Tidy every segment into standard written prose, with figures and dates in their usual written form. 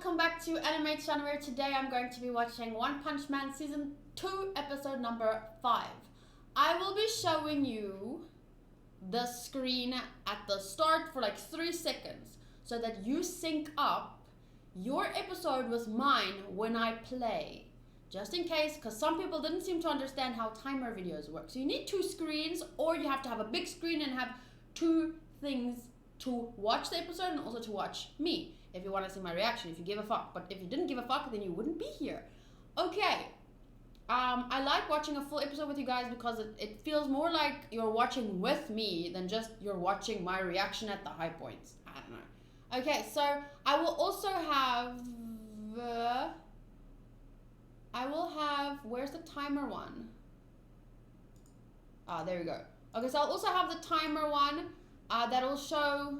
welcome back to Animaechan, where today I'm going to be watching One Punch Man Season 2, episode number 5. I will be showing you the screen at the start for like 3 seconds so that you sync up your episode with mine when I play. Just in case, because some people didn't seem to understand how timer videos work. So you need 2 screens, or you have to have a big screen and have 2 things to watch the episode and also to watch me. If you want to see my reaction, if you give a fuck. But if you didn't give a fuck, then you wouldn't be here. Okay. I like watching a full episode with you guys because it feels more like you're watching with me than just you're watching my reaction at the high points. I don't know. Okay, so I will also have... where's the timer one? Ah, there we go. Okay, so I'll also have the timer one that'll show...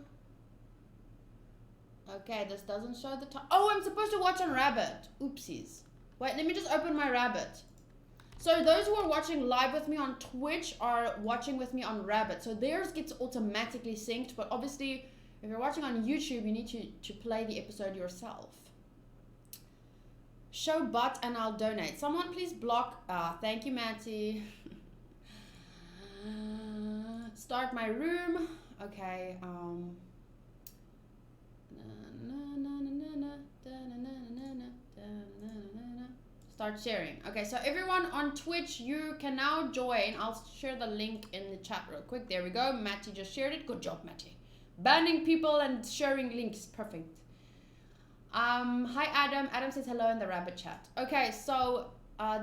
Okay, this doesn't show the time. Oh, I'm supposed to watch on Rabbit. Oopsies. Wait, let me just open my Rabbit. So those who are watching live with me on Twitch are watching with me on Rabbit. So theirs gets automatically synced. But obviously, if you're watching on YouTube, you need to play the episode yourself. Show bot and I'll donate. Someone please block. Thank you, Matty. Start my room. Okay, start sharing. Okay, so everyone on Twitch, you can now join. I'll share the link in the chat real quick. There we go. Matty just shared it. Good job, Matty. Banning people and sharing links. Perfect. Hi, Adam. Adam says hello in the Rabbit chat. Okay, so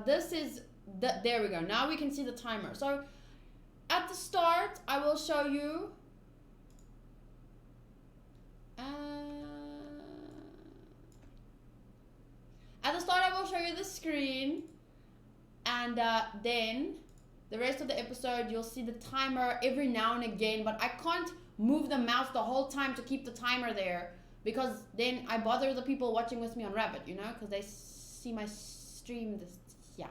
this is... there we go. Now we can see the timer. So at the start, I will show you... at the start, I will show you the screen, and then the rest of the episode, you'll see the timer every now and again, but I can't move the mouse the whole time to keep the timer there, because then I bother the people watching with me on Rabbit, you know, because they see my stream, yeah.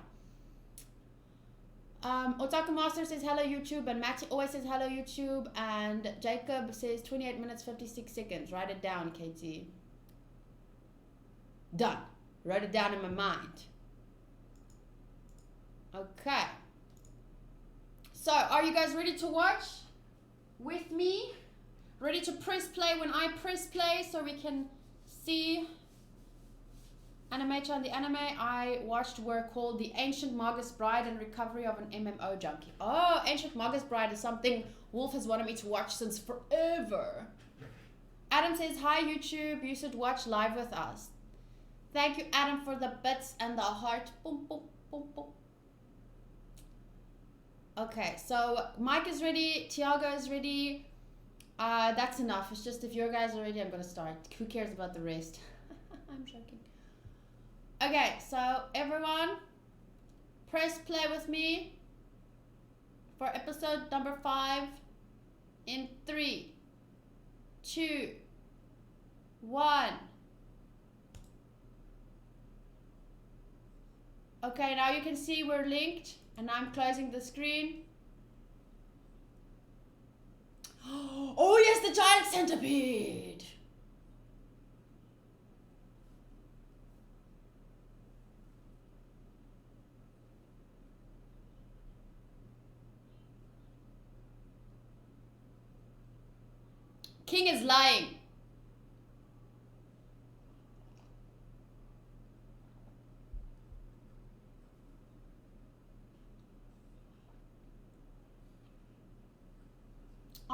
Otaku Master says hello YouTube, and Matty always says hello YouTube, and Jacob says 28 minutes 56 seconds. Write it down, Katie. Done. Write it down in my mind. Okay. So, are you guys ready to watch with me? Ready to press play when I press play so we can see Animaechan? The anime I watched were called The Ancient Magus Bride and Recovery of an MMO Junkie. Oh, Ancient Magus Bride is something Wolf has wanted me to watch since forever. Adam says, hi YouTube, you should watch live with us. Thank you, Adam, for the bits and the heart. Boom, boom, boom, boom. Okay, so Mike is ready. Tiago is ready. That's enough. It's just if your guys are ready, I'm going to start. Who cares about the rest? I'm joking. Okay, so everyone, press play with me for episode number 5 in 3, 2, 1. Okay, now you can see we're linked, and I'm closing the screen. Oh yes, the giant centipede! King is lying.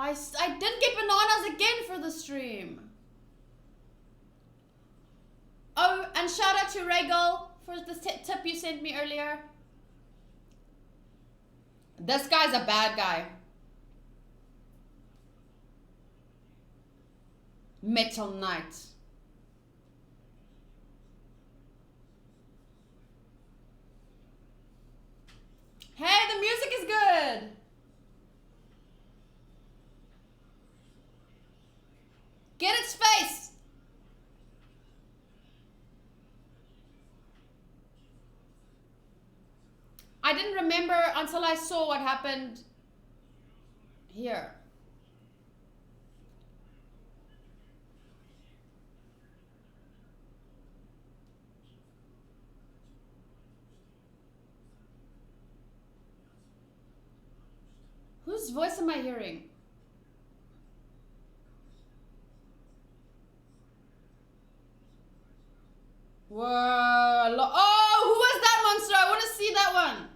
I did get bananas again for the stream. Oh, and shout out to Regal for the tip you sent me earlier. This guy's a bad guy. Metal Knight. Hey, the music is good. Get its face! I didn't remember until I saw what happened here. Whose voice am I hearing? Whoa. Oh, who was that monster? I want to see that one.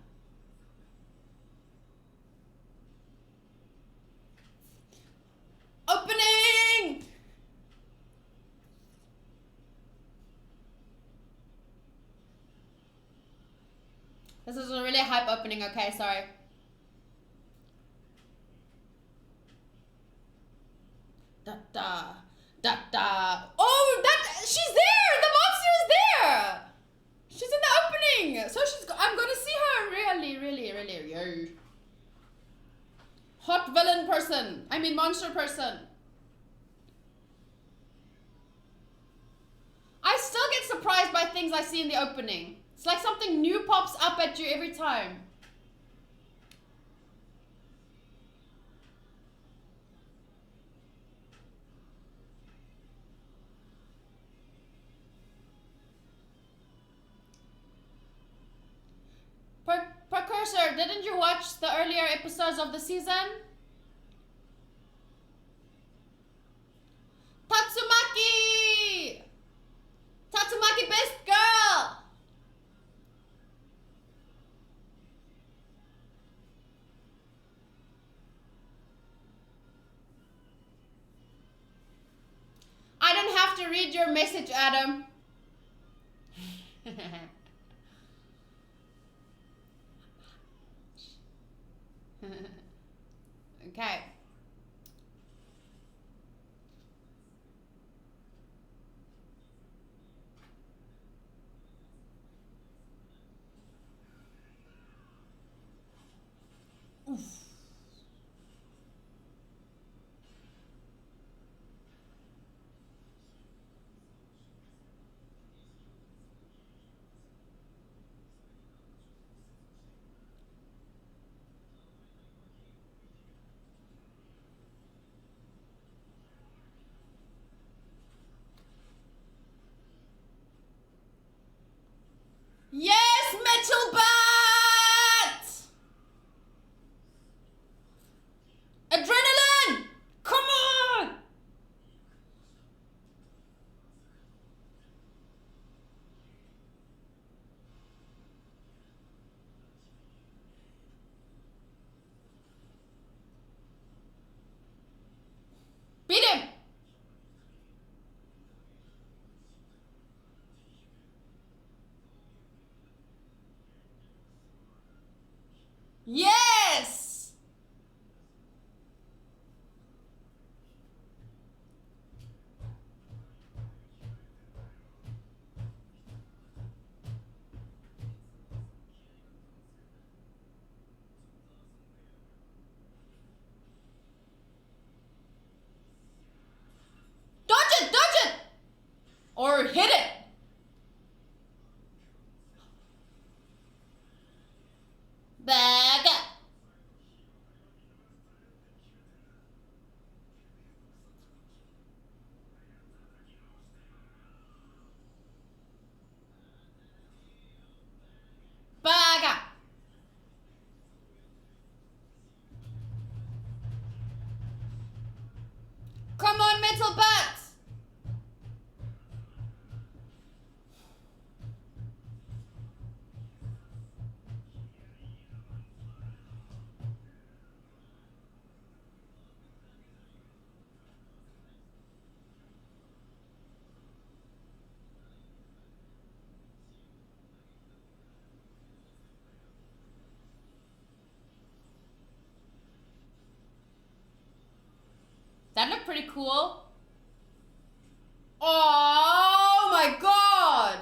Opening! This is a really hype opening, okay, sorry. Da da da da. Oh, she's there! The monster is there! She's in the opening! So I'm gonna see her really. Hot villain person. I mean monster person. I still get surprised by things I see in the opening. It's like something new pops up at you every time. Precursor, didn't you watch the earlier episodes of the season? Tatsumaki! Tatsumaki best girl! I don't have to read your message, Adam. Okay. Oof. Yes, Metal Bat! Adrenaline! Come on! Beat him! Yes! Dodge it! Or hit it! Back up! Back up! Come on, Metal Bats! That looked pretty cool. Oh my god!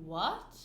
What?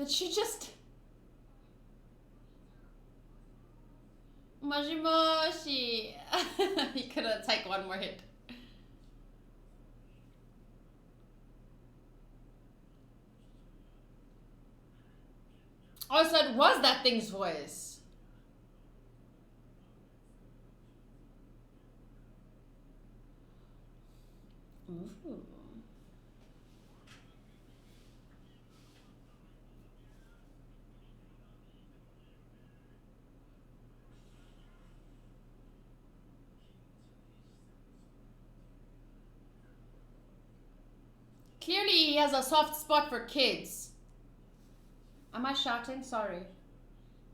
Did she just... Moshi Moshi. He couldn't take one more hit. Oh, so it was that thing's voice. Ooh. Clearly he has a soft spot for kids. Am I shouting? Sorry.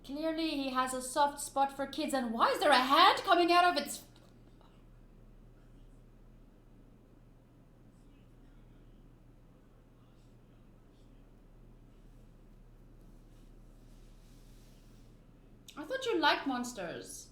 Clearly he has a soft spot for kids. And why is there a hand coming out of its... I thought you liked monsters.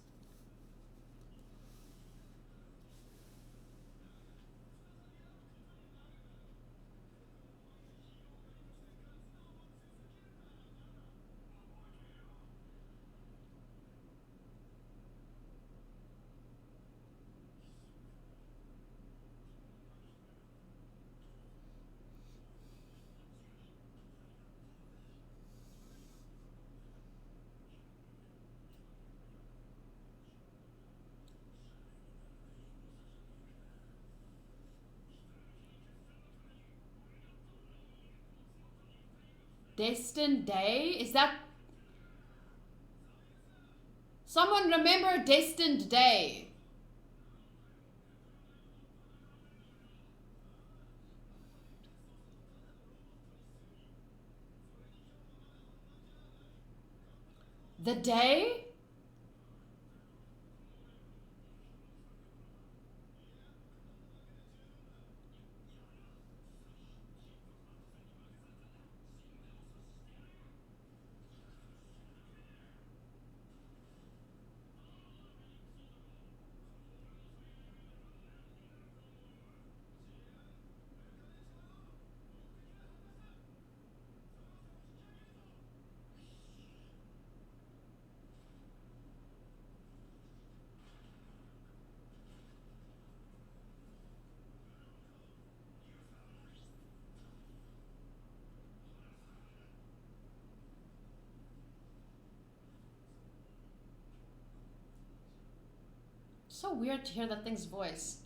Destined Day? Is that... Someone remember Destined Day? The day? So weird to hear that thing's voice.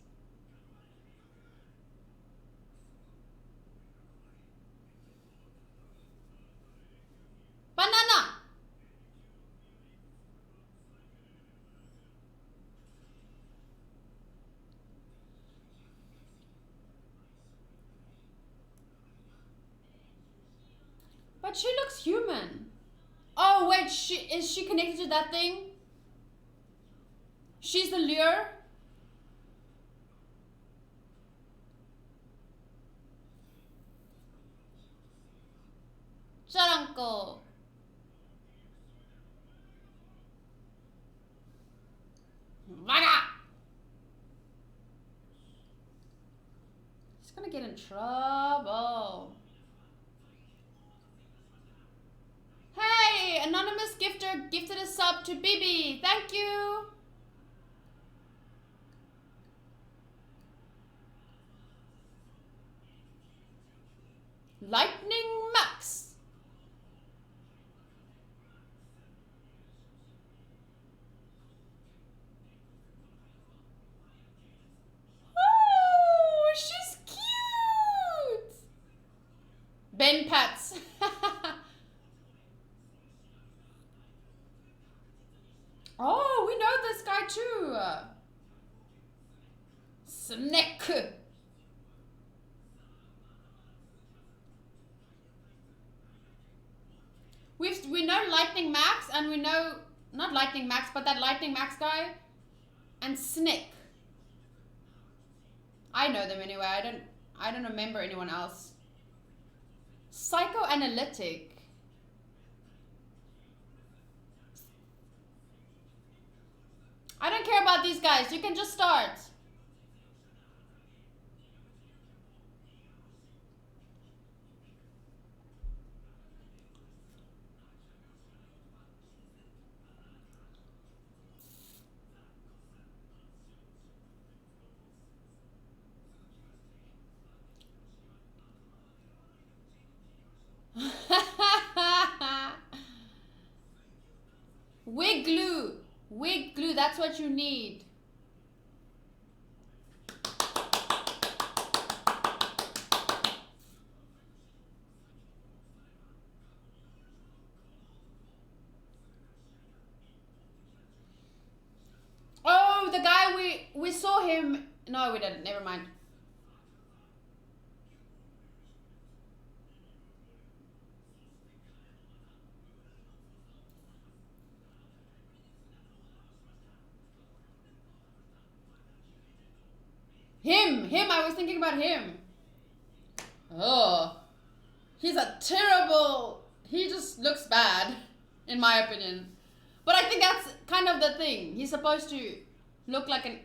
Banana! But she looks human. Oh wait, is she connected to that thing? She's the lure? Charanko. Vaga! She's gonna get in trouble. Hey, anonymous gifter gifted a sub to Bibi. Thank you. Lightning Max. Oh, she's cute. Ben Pats. Oh, we know this guy too. Snake. We know Lightning Max, and we know, not Lightning Max, but that Lightning Max guy, and Snake. I know them anyway. I don't remember anyone else. Psychoanalytic. I don't care about these guys. You can just start. That's what you need. Oh, the guy we saw him. No, we didn't. Never mind. Him, I was thinking about him. Oh, he's a terrible, he just looks bad, in my opinion. But I think that's kind of the thing. He's supposed to look like an...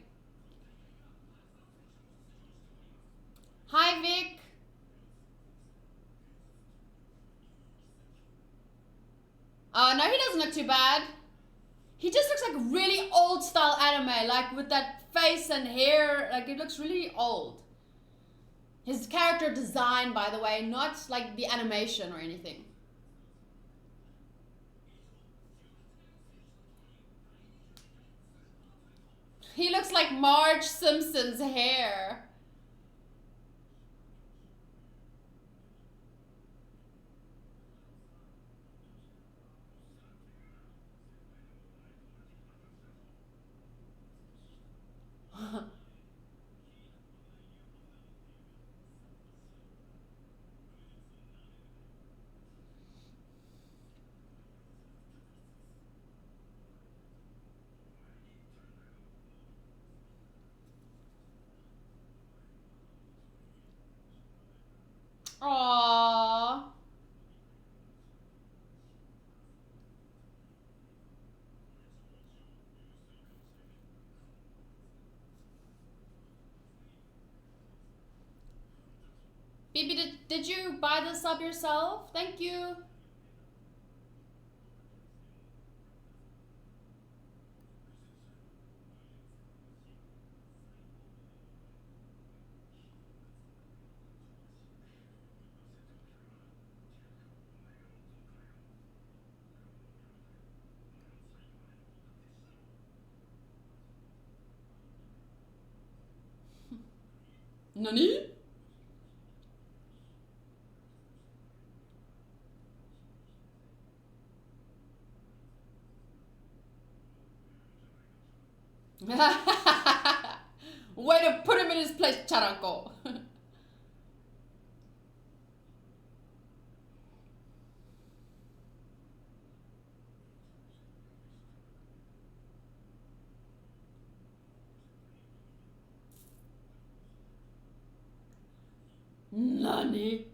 Hi, Vic. No, he doesn't look too bad. He just looks like really old style anime, like with that face and hair, like it looks really old. His character design, by the way, not like the animation or anything. He looks like Marge Simpson's hair. Aww. Bibi, did you buy the sub yourself? Thank you. Nani? Way to put him in his place, Charanko. Nani?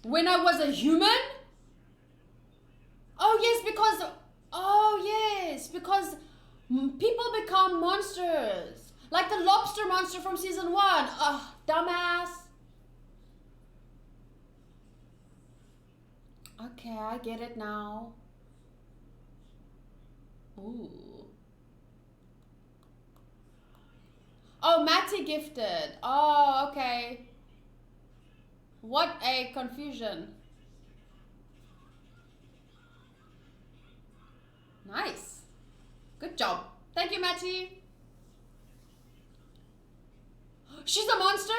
When I was a human? Oh yes, because... Oh yes, because people become monsters. Like the lobster monster from season 1. Ugh, dumbass. Okay, I get it now. Ooh. Oh, Matty gifted. Oh, okay. What a confusion. Nice. Good job. Thank you, Matty. She's a monster?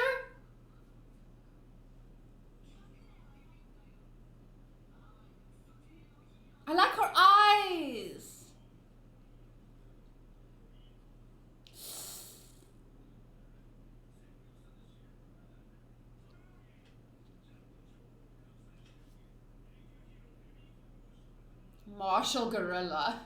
I like her eyes. Martial gorilla.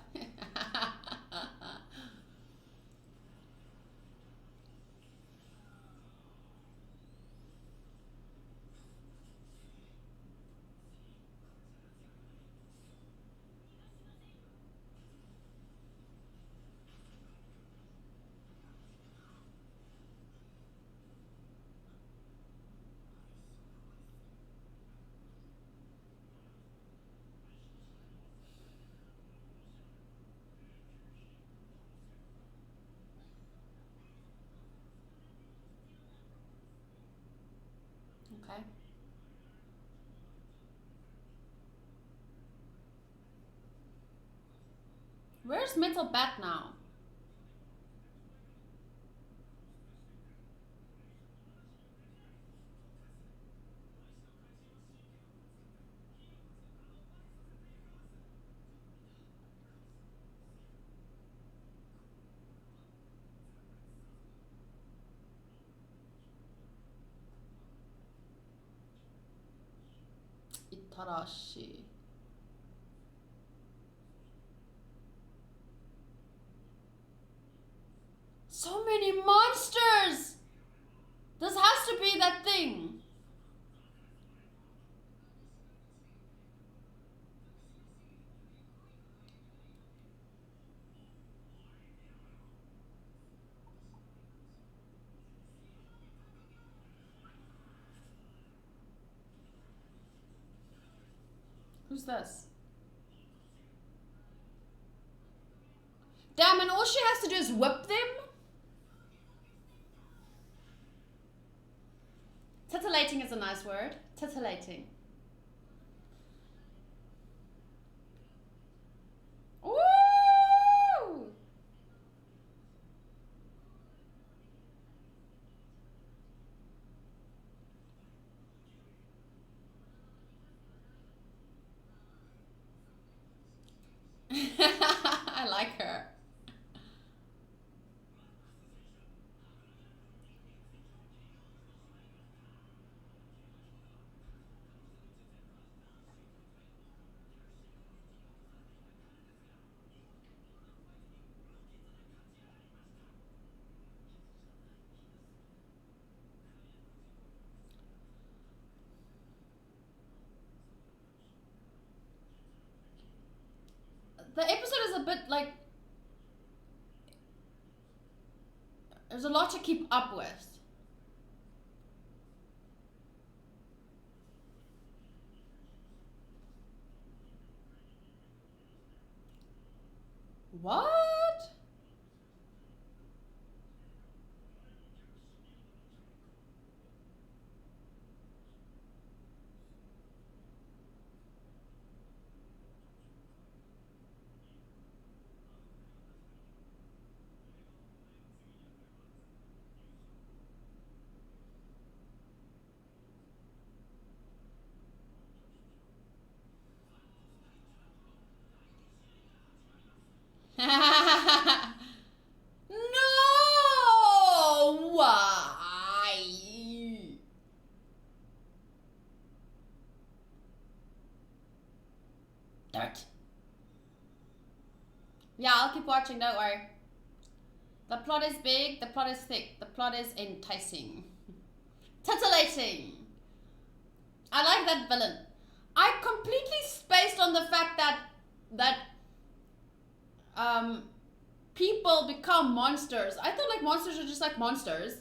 Where's Metal Bat now? Itarashi. So many monsters! This has to be that thing. Who's this? Damn, and all she has to do is whip them? Titillating is a nice word. Titillating. Ooh! I like her. The episode is a bit like, there's a lot to keep up with. What? No! Why? Dirt. Yeah, I'll keep watching, don't worry. The plot is big, the plot is thick, the plot is enticing. Titillating. I like that villain. I completely spaced on the fact that people become monsters. I thought like monsters are just like monsters.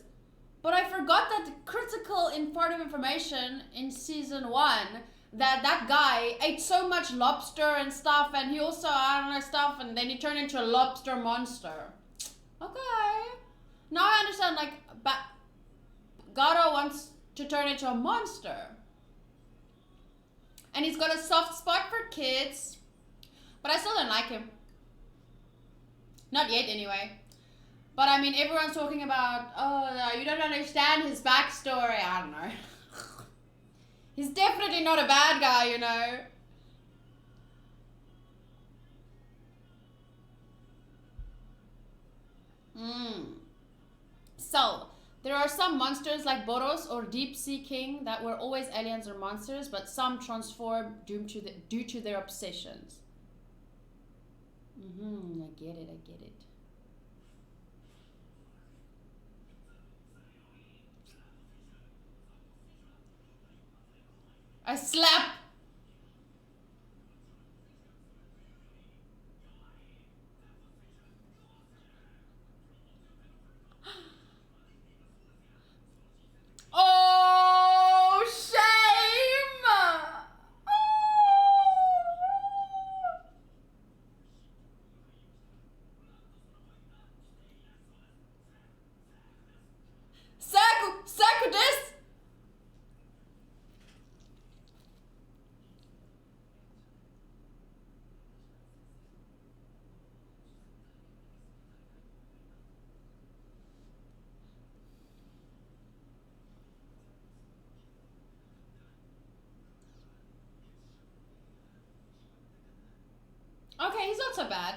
But I forgot that critical part of information in season 1 that guy ate so much lobster and stuff, and he also, I don't know, stuff, and then he turned into a lobster monster. Okay. Now I understand, like, Garou wants to turn into a monster. And he's got a soft spot for kids. But I still don't like him. Not yet, anyway. But I mean, everyone's talking about, oh, you don't understand his backstory. I don't know. He's definitely not a bad guy, you know. So, there are some monsters like Boros or Deep Sea King that were always aliens or monsters, but some transform due to their obsessions. I get it, I get it. I slap! Oh, shame! Oh. Saku this! Okay, he's not so bad.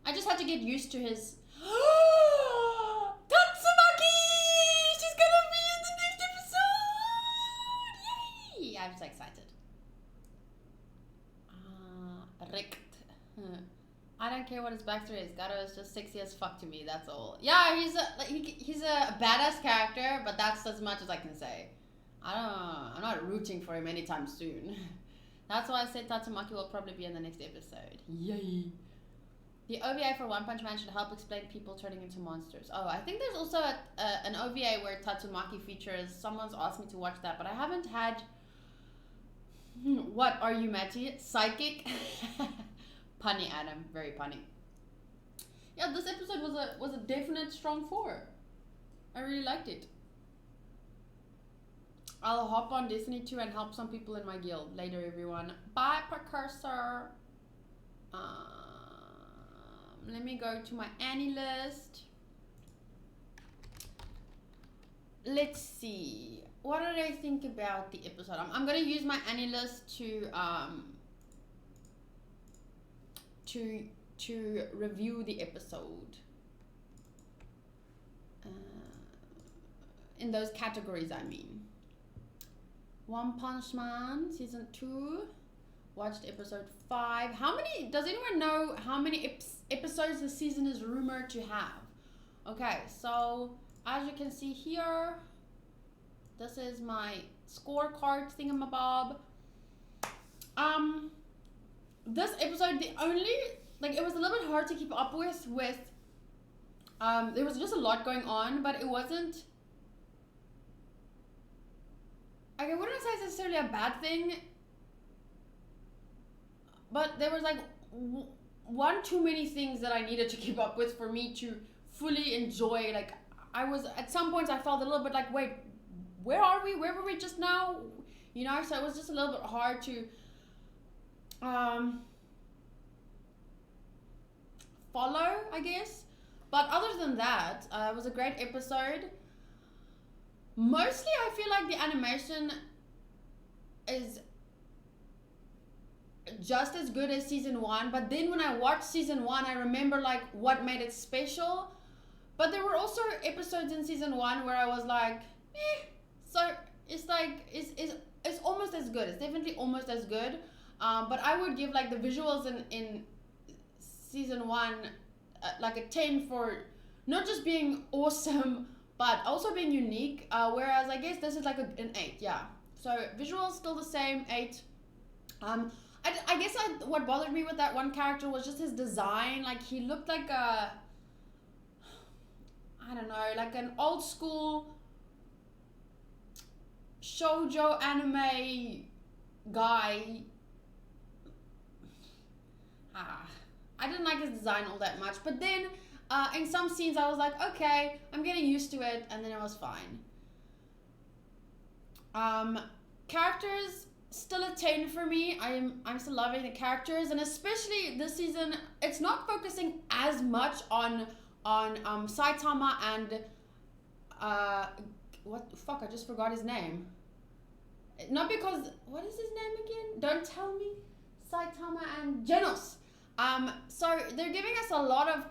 I just had to get used to his... Tatsumaki! She's gonna be in the next episode! Yay! I'm so excited. Richt. I don't care what his backstory is. Garou is just sexy as fuck to me. That's all. Yeah, he's a badass character, but that's as much as I can say. I'm not rooting for him anytime soon. That's why I said Tatsumaki will probably be in the next episode. Yay! The OVA for One Punch Man should help explain people turning into monsters. Oh, I think there's also an OVA where Tatsumaki features. Someone's asked me to watch that, but I haven't had... What are you, Matty? Psychic? Punny, Adam. Very punny. Yeah, this episode was a definite strong 4. I really liked it. I'll hop on Destiny 2 and help some people in my guild. Later, everyone. Bye, Precursor. Let me go to my Annie list. Let's see. What did I think about the episode? I'm gonna use my Annie list to review the episode. In those categories, I mean. One Punch Man season 2. Watched episode 5. How many? Does anyone know how many episodes the season is rumored to have? Okay, so as you can see here, this is my scorecard thingamabob. This episode, the only it was a little bit hard to keep up with. There was just a lot going on, but it wasn't. I wouldn't say it's necessarily a bad thing. But there was one too many things that I needed to keep up with for me to fully enjoy. I was, at some points I felt a little bit like, wait, where are we? Where were we just now? You know, so it was just a little bit hard to follow, I guess. But other than that, it was a great episode. Mostly I feel like the animation is just as good as season 1, but then when I watched season 1, I remember what made it special. But there were also episodes in season 1 where I was like, so it's it's almost as good. It's definitely almost as good. But I would give the visuals in season 1 a 10 for not just being awesome, but also being unique. Whereas I guess this is an 8, yeah. So visuals still the same, 8. I guess what bothered me with that one character was just his design. He looked like a, I don't know, an old school shoujo anime guy. I didn't like his design all that much. But then in some scenes I was like, okay, I'm getting used to it, and then it was fine. Characters, still a 10 for me. I'm still loving the characters, and especially this season, it's not focusing as much on Saitama and what the fuck, I just forgot his name. Not because, what is his name again? Don't tell me. Saitama and Genos. So they're giving us a lot of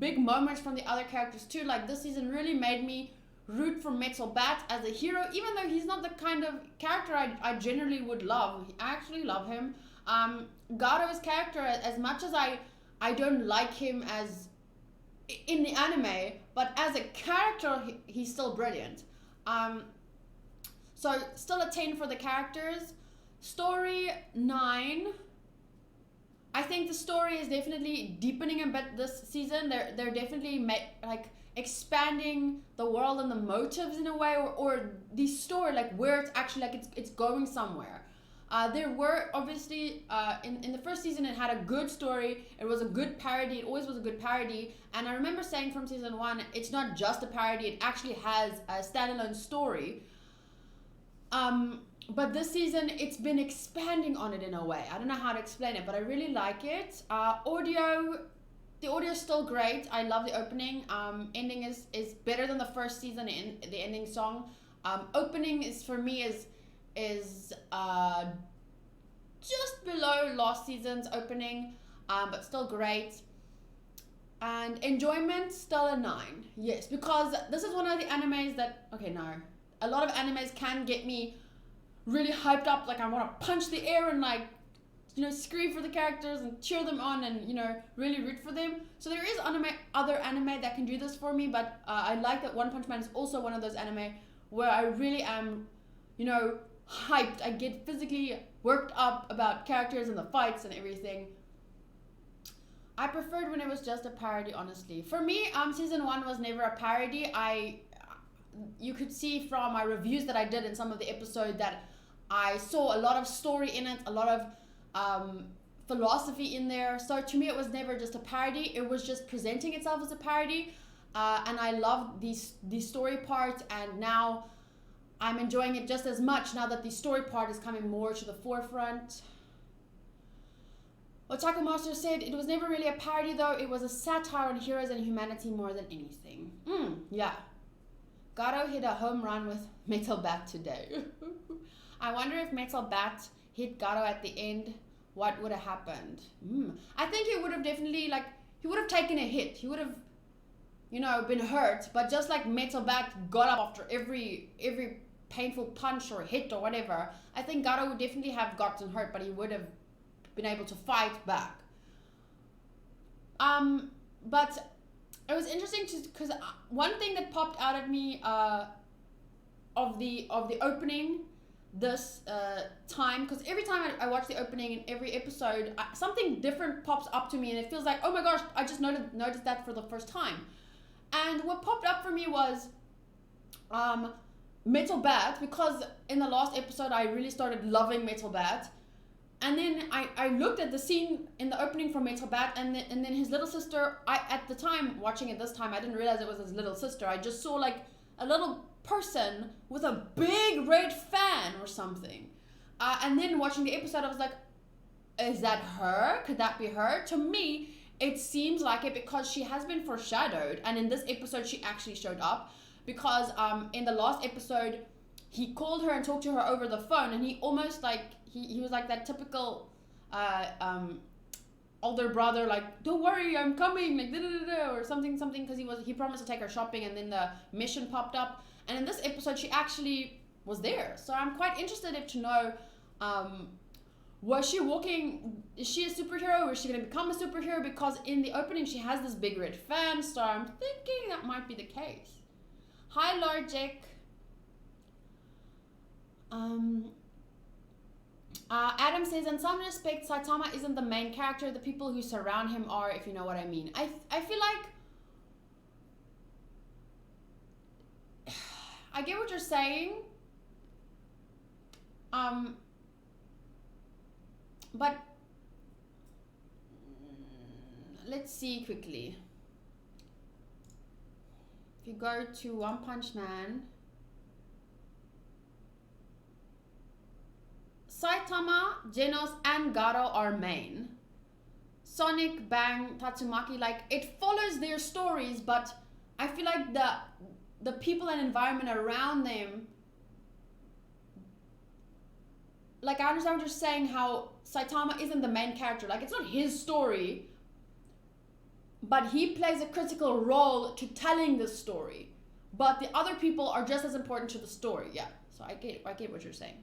big moments from the other characters too. This season really made me root for Metal Bat as a hero, even though he's not the kind of character I generally would love. I actually love him. Garou's character, as much as I don't like him as in the anime, but as a character he's still brilliant. So still a 10 for the characters. Story, 9. I think the story is definitely deepening a bit this season. They're definitely expanding the world and the motives in a way, or the story, where it's actually it's going somewhere. There were obviously in the first season it had a good story. It was a good parody. It always was a good parody. And I remember saying from season 1, it's not just a parody. It actually has a standalone story. But this season it's been expanding on it in a way. I don't know how to explain it, but I really like it. The audio is still great. I love the opening. Ending is better than the first season in the ending song. Opening is for me is just below last season's opening, but still great. And enjoyment, still a 9. Yes, because this is one of the animes that, okay, no, a lot of animes can get me really hyped up, like I want to punch the air and like, you know, scream for the characters and cheer them on and, you know, really root for them. So there is other anime that can do this for me, but I like that One Punch Man is also one of those anime where I really am, you know, hyped. I get physically worked up about characters and the fights and everything. I preferred when it was just a parody, honestly. For me, season 1 was never a parody. You could see from my reviews that I did in some of the episodes that I saw a lot of story in it, a lot of philosophy in there. So to me, it was never just a parody. It was just presenting itself as a parody. And I loved these story parts, and now I'm enjoying it just as much now that the story part is coming more to the forefront. Otaku Master said, it was never really a parody though, it was a satire on heroes and humanity more than anything. Yeah. Garou hit a home run with Metal Bat today. I wonder if Metal Bat hit Garou at the end, what would have happened? I think he would have definitely, like, he would have taken a hit. He would have, you know, been hurt, but just like Metal Bat got up after every painful punch or hit or whatever, I think Garou would definitely have gotten hurt, but he would have been able to fight back. But it was interesting because one thing that popped out at me of the opening this time, because every time I watch the opening in every episode, something different pops up to me, and it feels like, oh my gosh, I just noticed that for the first time. And what popped up for me was Metal Bat, because in the last episode I really started loving Metal Bat. And then I looked at the scene in the opening from Metal Bat, and then his little sister, at the time, watching it this time, I didn't realize it was his little sister. I just saw like a little person with a big red fan or something. And then watching the episode, I was like, is that her? Could that be her? To me, it seems like it because she has been foreshadowed. And in this episode, she actually showed up. Because in the last episode, he called her and talked to her over the phone, and he almost like, he was like that typical older brother, like, don't worry, I'm coming, like, or something, because he promised to take her shopping, and then the mission popped up. And in this episode, she actually was there. So I'm quite interested to know, was she walking, is she a superhero, or is she going to become a superhero? Because in the opening, she has this big red fan, so I'm thinking that might be the case. Hi, Logic. Adam says, in some respects, Saitama isn't the main character. The people who surround him are, if you know what I mean. I feel like I get what you're saying. But let's see quickly. If you go to One Punch Man, Saitama, Genos, and Garou are main. Sonic, Bang, Tatsumaki, like, it follows their stories, but I feel like the people and environment around them, like, I understand what you're saying, how Saitama isn't the main character, like, it's not his story, but he plays a critical role to telling the story, but the other people are just as important to the story. Yeah, so I get what you're saying.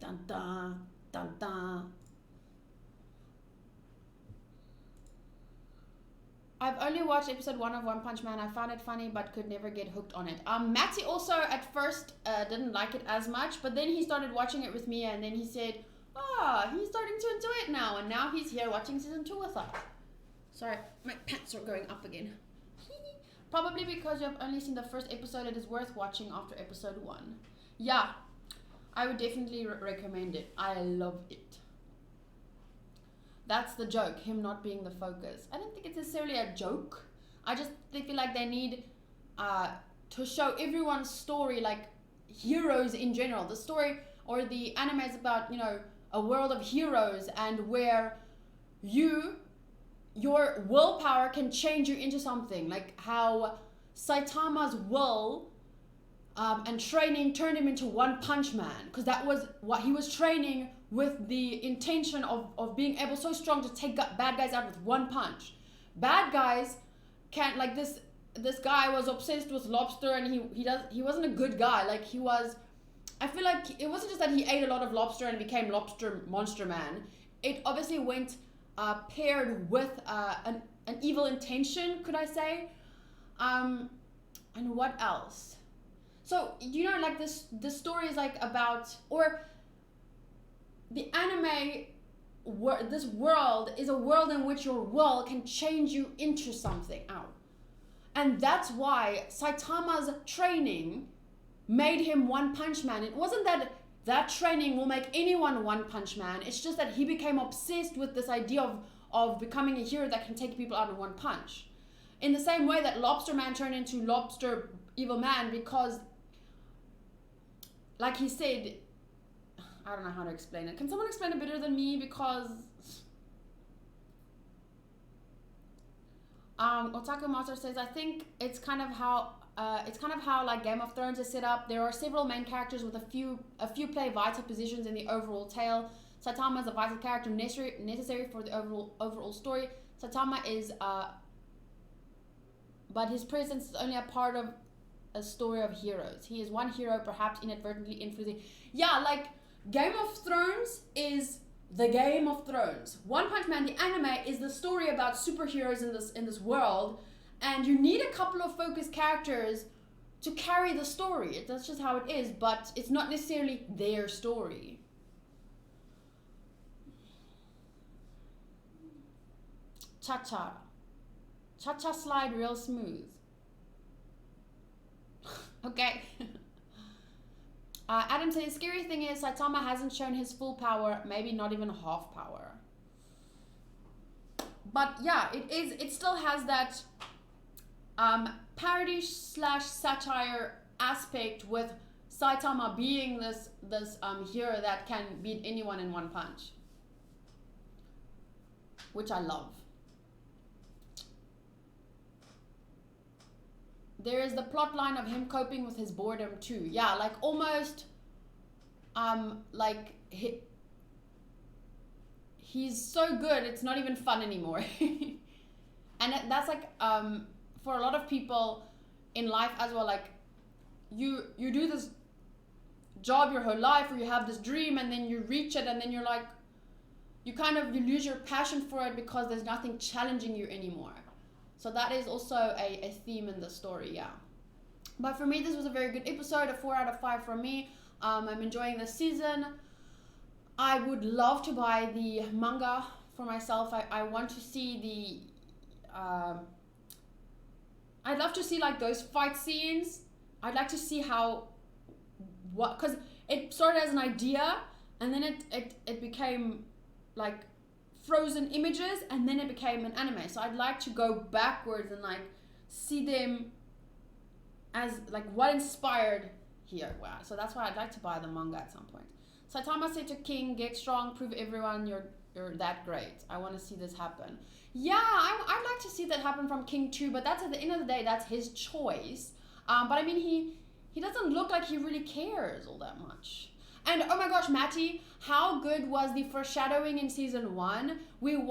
Dun dun dun dun. I've only watched episode 1 of One Punch Man. I found it funny but could never get hooked on it. Matty also at first didn't like it as much, but then he started watching it with me, and then he said, he's starting to enjoy it now, and now he's here watching season 2 with us. Sorry, my pants are going up again. Probably because you have only seen the first episode, it is worth watching after episode 1. Yeah, I would definitely recommend it. I love it. That's the joke, him not being the focus. I don't think it's necessarily a joke. I just feel like they need to show everyone's story, like heroes in general. The story or the anime is about, you know, a world of heroes, and where your willpower can change you into something. Like how Saitama's will and training turned him into One Punch Man, because that was what he was training with, the intention of being able so strong to take bad guys out with one punch. Bad guys can't, like this guy was obsessed with lobster, and he wasn't a good guy. Like he was, I feel like it wasn't just that he ate a lot of lobster and became Lobster Monster Man. It obviously went paired with an evil intention, could I say? And what else? So, you know, like this story is like about, or the anime, this world is a world in which your will can change you into something. Ow. And that's why Saitama's training made him One Punch Man. It wasn't that training will make anyone One Punch Man. It's just that he became obsessed with this idea of becoming a hero that can take people out in one punch. In the same way that Lobster Man turned into Lobster Evil Man, because, like he said, I don't know how to explain it. Can someone explain it better than me? Because Otaku Master says, I think it's kind of how like Game of Thrones is set up. There are several main characters with a few play vital positions in the overall tale. Saitama is a vital character necessary for the overall story. Saitama is but his presence is only a part of a story of heroes. He is one hero, perhaps inadvertently influencing. Yeah, like Game of Thrones is the Game of Thrones. One Punch Man, the anime, is the story about superheroes in this world, and you need a couple of focused characters to carry the story. That's just how it is, but it's not necessarily their story. Cha-cha. Cha-cha slide real smooth. Okay. Adam says, scary thing is Saitama hasn't shown his full power, maybe not even half power. But yeah, it still has that parody / satire aspect, with Saitama being this hero that can beat anyone in one punch, which I love. There is the plot line of him coping with his boredom too. Yeah, like almost, like he's so good, it's not even fun anymore. And that's like, for a lot of people in life as well, like you do this job your whole life, or you have this dream, and then you reach it, and then you're like, you lose your passion for it because there's nothing challenging you anymore. So that is also a theme in the story, yeah. But for me, this was a very good episode, a 4 out of 5 from me. I'm enjoying this season. I would love to buy the manga for myself. I want to see the... I'd love to see like those fight scenes. I'd like to see because it started as an idea, and then it became like frozen images, and then it became an anime. So I'd like to go backwards and like see them as like what inspired here. Wow. So that's why I'd like to buy the manga at some point. Saitama said to King, get strong, prove everyone you're that great. I want to see this happen. Yeah, I'd like to see that happen from King too, but that's, at the end of the day, that's his choice. But I mean, he doesn't look like he really cares all that much. And oh my gosh, Matty, how good was the foreshadowing in season 1?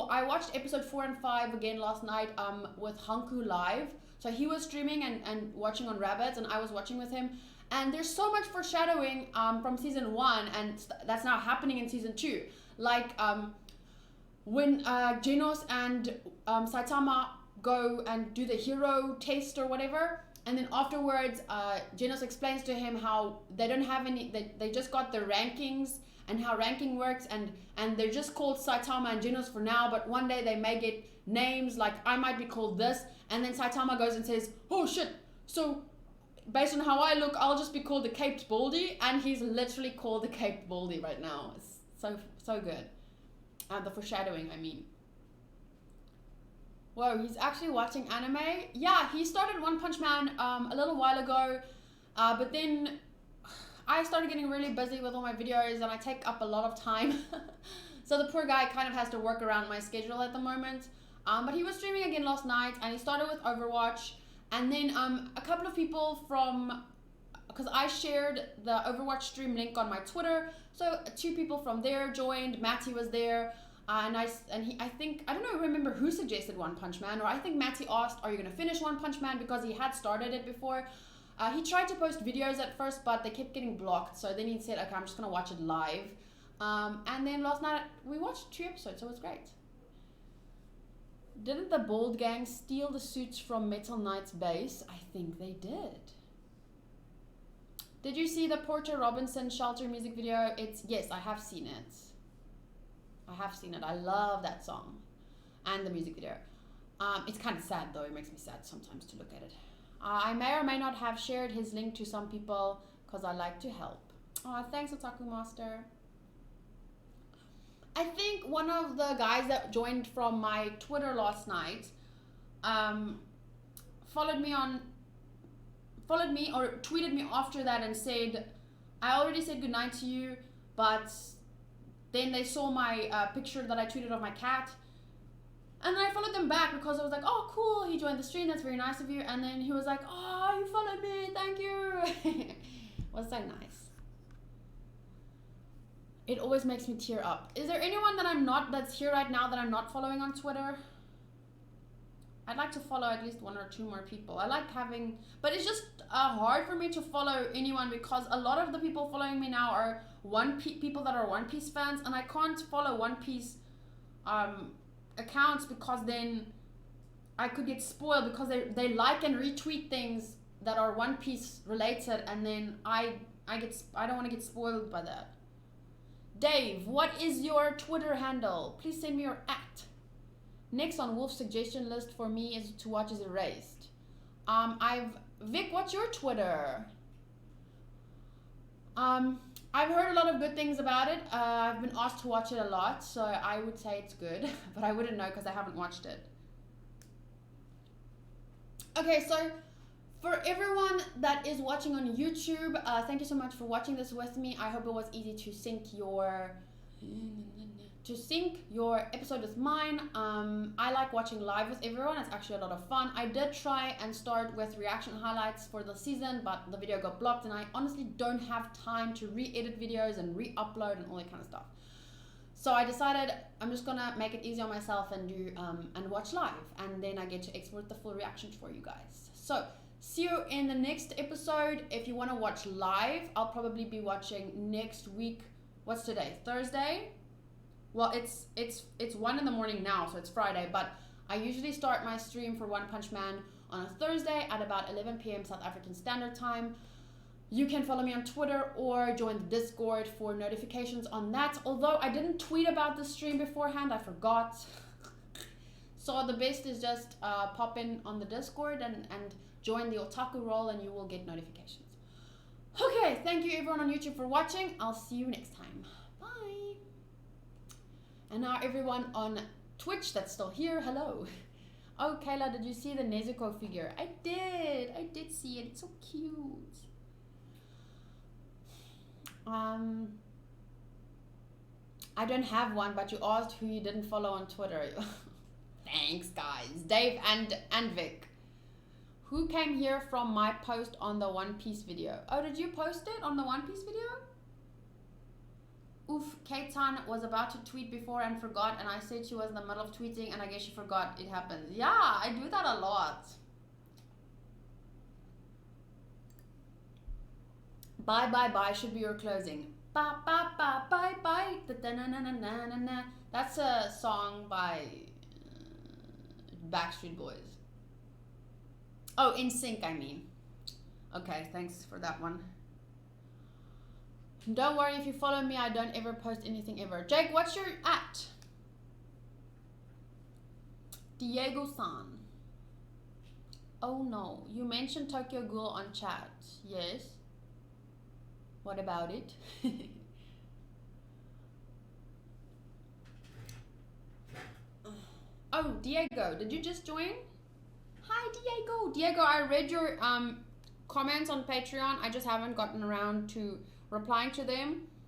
I watched episode 4 and 5 again last night with Hanku live. So he was streaming and watching on Rabbits, and I was watching with him. And there's so much foreshadowing from season 1, and that's now happening in season 2. Like when Genos and Saitama go and do the hero test or whatever, and then afterwards Genos explains to him how they don't have any, they just got the rankings and how ranking works, and they're just called Saitama and Genos for now, but one day they may get names, like I might be called this, and then Saitama goes and says, oh shit, so based on how I look, I'll just be called the Caped Baldy, and he's literally called the Caped Baldy right now. It's so good. The foreshadowing, I mean. Whoa, he's actually watching anime? Yeah, he started One Punch Man a little while ago, but then I started getting really busy with all my videos, and I take up a lot of time. So the poor guy kind of has to work around my schedule at the moment. But he was streaming again last night, and he started with Overwatch. And then a couple of because I shared the Overwatch stream link on my Twitter, so 2 people from there joined. Matty was there, I don't remember who suggested One Punch Man, or I think Matty asked, "Are you gonna finish One Punch Man?" because he had started it before. He tried to post videos at first, but they kept getting blocked. So then he said, "Okay, I'm just gonna watch it live." And then last night we watched 2 episodes, so it was great. Didn't the Bald Gang steal the suits from Metal Knight's base? I think they did. Did you see the Porter Robinson Shelter music video? Yes, I have seen it. I love that song and the music video. It's kind of sad though. It makes me sad sometimes to look at it. I may or may not have shared his link to some people because I like to help. Oh, thanks, Otaku Master. I think one of the guys that joined from my Twitter last night followed me or tweeted me after that and said, "I already said goodnight to you," but then they saw my picture that I tweeted of my cat. And then I followed them back because I was like, "Oh, cool, he joined the stream, that's very nice of you." And then he was like, "Oh, you followed me, thank you." It was so nice. It always makes me tear up. Is there anyone that's here right now that I'm not following on Twitter? I'd like to follow at least 1 or 2 more people. I like having, but it's just hard for me to follow anyone because a lot of the people following me now are people that are One Piece fans, and I can't follow One Piece accounts because then I could get spoiled because they like and retweet things that are One Piece related, and then I don't want to get spoiled by that. Dave, what is your Twitter handle? Please send me your @. Next on Wolf's suggestion list for me is to watch is Erased. Vic, what's your Twitter? I've heard a lot of good things about it. I've been asked to watch it a lot, so I would say it's good, but I wouldn't know because I haven't watched it. Okay, so for everyone that is watching on YouTube, thank you so much for watching this with me. I hope it was easy to sync your episode with mine. I like watching live with everyone. It's actually a lot of fun. I did try and start with reaction highlights for the season, but the video got blocked, and I honestly don't have time to re-edit videos and re-upload and all that kind of stuff. So I decided I'm just gonna make it easy on myself and do and watch live, and then I get to export the full reactions for you guys. So see you in the next episode. If you want to watch live, I'll probably be watching next week. What's today? Thursday? Well, it's 1 in the morning now, so it's Friday, but I usually start my stream for One Punch Man on a Thursday at about 11 p.m. South African Standard Time. You can follow me on Twitter or join the Discord for notifications on that. Although I didn't tweet about the stream beforehand, I forgot. So the best is just pop in on the Discord and join the Otaku role, and you will get notifications. Okay, thank you everyone on YouTube for watching. I'll see you next time. Bye. And now everyone on Twitch that's still here, hello. Oh, Kayla, did you see the Nezuko figure? I did see it. It's so cute. I don't have one, but you asked who you didn't follow on Twitter. Thanks, guys. Dave and Vic. Who came here from my post on the One Piece video? Oh, did you post it on the One Piece video? Oof, Kate-san was about to tweet before and forgot, and I said she was in the middle of tweeting, and I guess she forgot. It happens. Yeah, I do that a lot. Bye, bye, bye should be your closing. Bye, bye, bye, bye, bye. Da-da-na-na-na-na-na. That's a song by Backstreet Boys. Oh, In Sync, I mean. Okay, thanks for that one. Don't worry, if you follow me, I don't ever post anything ever. Jake, what's your @? Diego-san. Oh no, you mentioned Tokyo Ghoul on chat. Yes. What about it? Oh, Diego, did you just join? Hi, Diego. Diego, I read your comments on Patreon. I just haven't gotten around to replying to them.